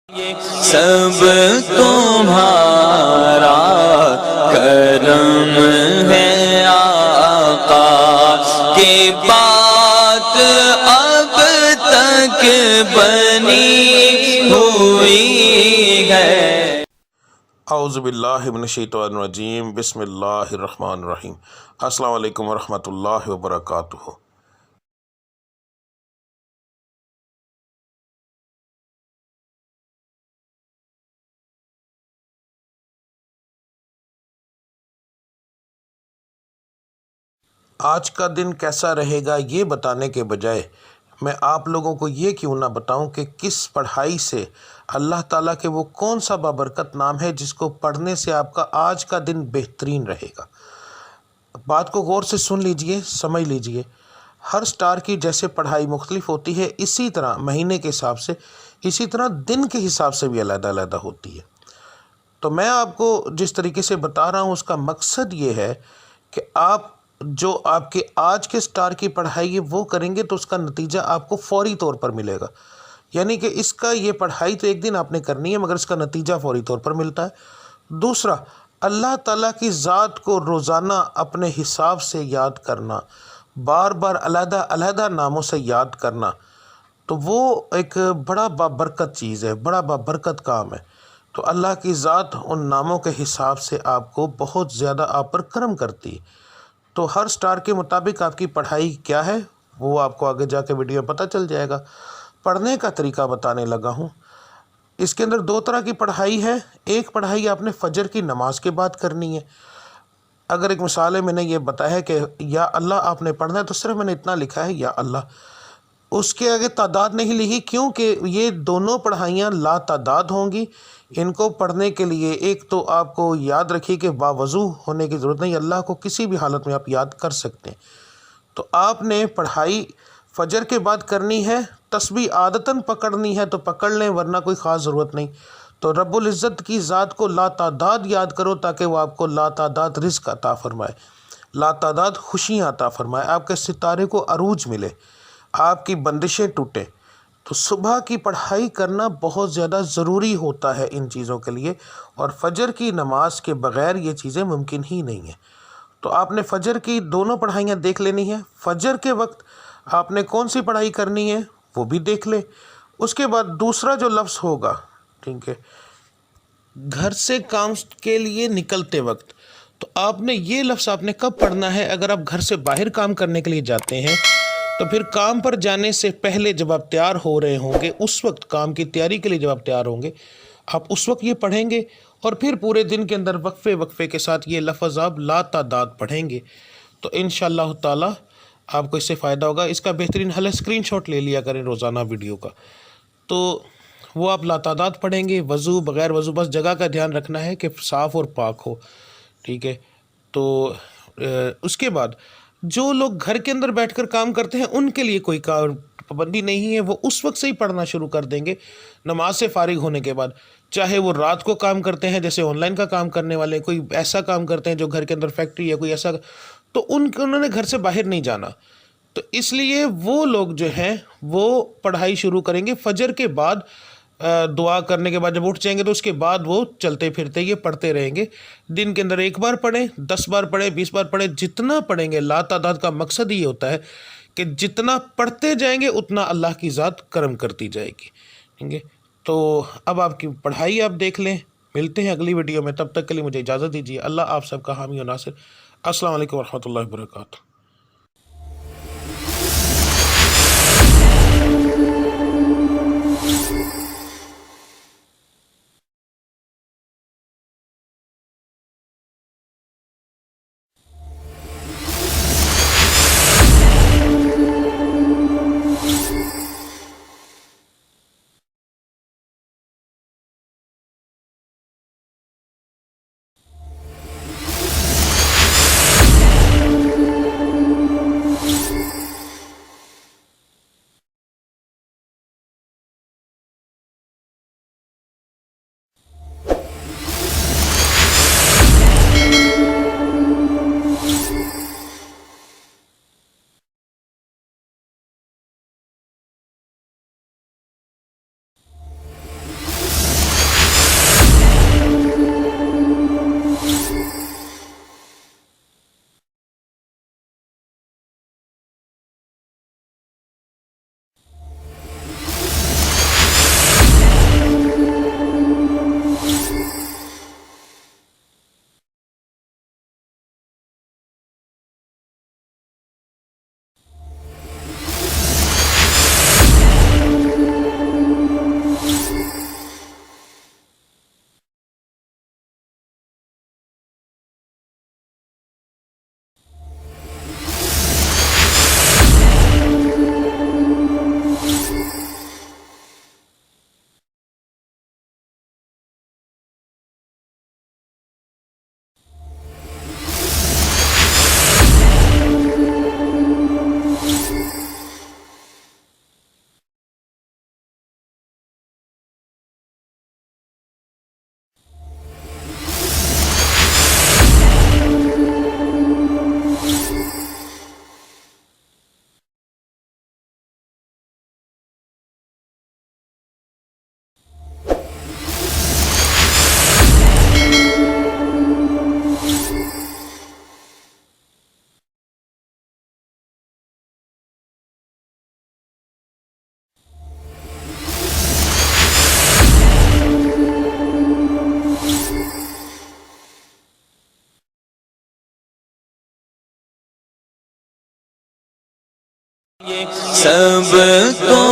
سب تمہارا کرم ہے آقا کی بات اب تک بنی ہوئی ہے۔ اعوذ باللہ من الشیطان الرجیم، بسم اللہ الرحمن الرحیم۔ السلام علیکم ورحمۃ اللہ وبرکاتہ۔ آج کا دن کیسا رہے گا یہ بتانے کے بجائے میں آپ لوگوں کو یہ کیوں نہ بتاؤں کہ کس پڑھائی سے اللہ تعالیٰ کے وہ کون سا بابرکت نام ہے جس کو پڑھنے سے آپ کا آج کا دن بہترین رہے گا۔ بات کو غور سے سن لیجئے، سمجھ لیجئے۔ ہر سٹار کی جیسے پڑھائی مختلف ہوتی ہے، اسی طرح مہینے کے حساب سے، اسی طرح دن کے حساب سے بھی علیحدہ علیحدہ ہوتی ہے۔ تو میں آپ کو جس طریقے سے بتا رہا ہوں اس کا مقصد یہ ہے کہ آپ جو آپ کے آج کے سٹار کی پڑھائی ہے وہ کریں گے تو اس کا نتیجہ آپ کو فوری طور پر ملے گا۔ یعنی کہ اس کا یہ پڑھائی تو ایک دن آپ نے کرنی ہے مگر اس کا نتیجہ فوری طور پر ملتا ہے۔ دوسرا، اللہ تعالیٰ کی ذات کو روزانہ اپنے حساب سے یاد کرنا، بار بار علیحدہ علیحدہ ناموں سے یاد کرنا، تو وہ ایک بڑا بابرکت چیز ہے، بڑا بابرکت کام ہے۔ تو اللہ کی ذات ان ناموں کے حساب سے آپ کو بہت زیادہ آپ پر کرم کرتی ہے۔ تو ہر سٹار کے مطابق آپ کی پڑھائی کیا ہے وہ آپ کو آگے جا کے ویڈیو میں پتہ چل جائے گا۔ پڑھنے کا طریقہ بتانے لگا ہوں۔ اس کے اندر دو طرح کی پڑھائی ہے۔ ایک پڑھائی آپ نے فجر کی نماز کے بعد کرنی ہے۔ اگر ایک مثال ہے، میں نے یہ بتایا ہے کہ یا اللہ آپ نے پڑھنا ہے تو صرف میں نے اتنا لکھا ہے یا اللہ، اس کے آگے تعداد نہیں لکھی کیونکہ یہ دونوں پڑھائیاں لا تعداد ہوں گی۔ ان کو پڑھنے کے لیے ایک تو آپ کو یاد رکھیے کہ باوضو ہونے کی ضرورت نہیں، اللہ کو کسی بھی حالت میں آپ یاد کر سکتے ہیں۔ تو آپ نے پڑھائی فجر کے بعد کرنی ہے، تسبیح عادتاً پکڑنی ہے تو پکڑ لیں ورنہ کوئی خاص ضرورت نہیں۔ تو رب العزت کی ذات کو لا تعداد یاد کرو تاکہ وہ آپ کو لا تعداد رزق عطا فرمائے، لا تعداد خوشیاں عطا فرمائے، آپ کے ستارے کو عروج ملے، آپ کی بندشیں ٹوٹیں۔ تو صبح کی پڑھائی کرنا بہت زیادہ ضروری ہوتا ہے ان چیزوں کے لیے، اور فجر کی نماز کے بغیر یہ چیزیں ممکن ہی نہیں ہیں۔ تو آپ نے فجر کی دونوں پڑھائیاں دیکھ لینی ہیں۔ فجر کے وقت آپ نے کون سی پڑھائی کرنی ہے وہ بھی دیکھ لیں۔ اس کے بعد دوسرا جو لفظ ہوگا، ٹھیک ہے، گھر سے کام کے لیے نکلتے وقت، تو آپ نے یہ لفظ آپ نے کب پڑھنا ہے؟ اگر آپ گھر سے باہر کام کرنے کے لیے جاتے ہیں تو پھر کام پر جانے سے پہلے جب آپ تیار ہو رہے ہوں گے، اس وقت کام کی تیاری کے لیے جب آپ تیار ہوں گے، آپ اس وقت یہ پڑھیں گے، اور پھر پورے دن کے اندر وقفے وقفے کے ساتھ یہ لفظ آپ لا تعداد پڑھیں گے تو انشاءاللہ تعالی آپ کو اس سے فائدہ ہوگا۔ اس کا بہترین حل ہے اسکرین شاٹ لے لیا کریں روزانہ ویڈیو کا، تو وہ آپ لا تعداد پڑھیں گے، وضو بغیر وضو، بس جگہ کا دھیان رکھنا ہے کہ صاف اور پاک ہو، ٹھیک ہے۔ تو اس کے بعد جو لوگ گھر کے اندر بیٹھ کر کام کرتے ہیں ان کے لیے کوئی پابندی نہیں ہے، وہ اس وقت سے ہی پڑھنا شروع کر دیں گے نماز سے فارغ ہونے کے بعد، چاہے وہ رات کو کام کرتے ہیں جیسے آن لائن کا کام کرنے والے، کوئی ایسا کام کرتے ہیں جو گھر کے اندر فیکٹری ہے کوئی ایسا، تو انہوں نے گھر سے باہر نہیں جانا، تو اس لیے وہ لوگ جو ہیں وہ پڑھائی شروع کریں گے فجر کے بعد، دعا کرنے کے بعد جب اٹھ جائیں گے تو اس کے بعد وہ چلتے پھرتے یہ پڑھتے رہیں گے۔ دن کے اندر ایک بار پڑھیں، 10 بار پڑھیں، 20 بار پڑھیں، جتنا پڑھیں گے۔ لا تعداد کا مقصد یہ ہوتا ہے کہ جتنا پڑھتے جائیں گے اتنا اللہ کی ذات کرم کرتی جائے گی، ٹھیک ہے۔ تو اب آپ کی پڑھائی آپ دیکھ لیں۔ ملتے ہیں اگلی ویڈیو میں، تب تک کے لیے مجھے اجازت دیجیے۔ اللہ آپ سب کا حامی و ناصر۔ السلام علیکم ورحمۃ اللہ وبرکاتہ۔ سب کو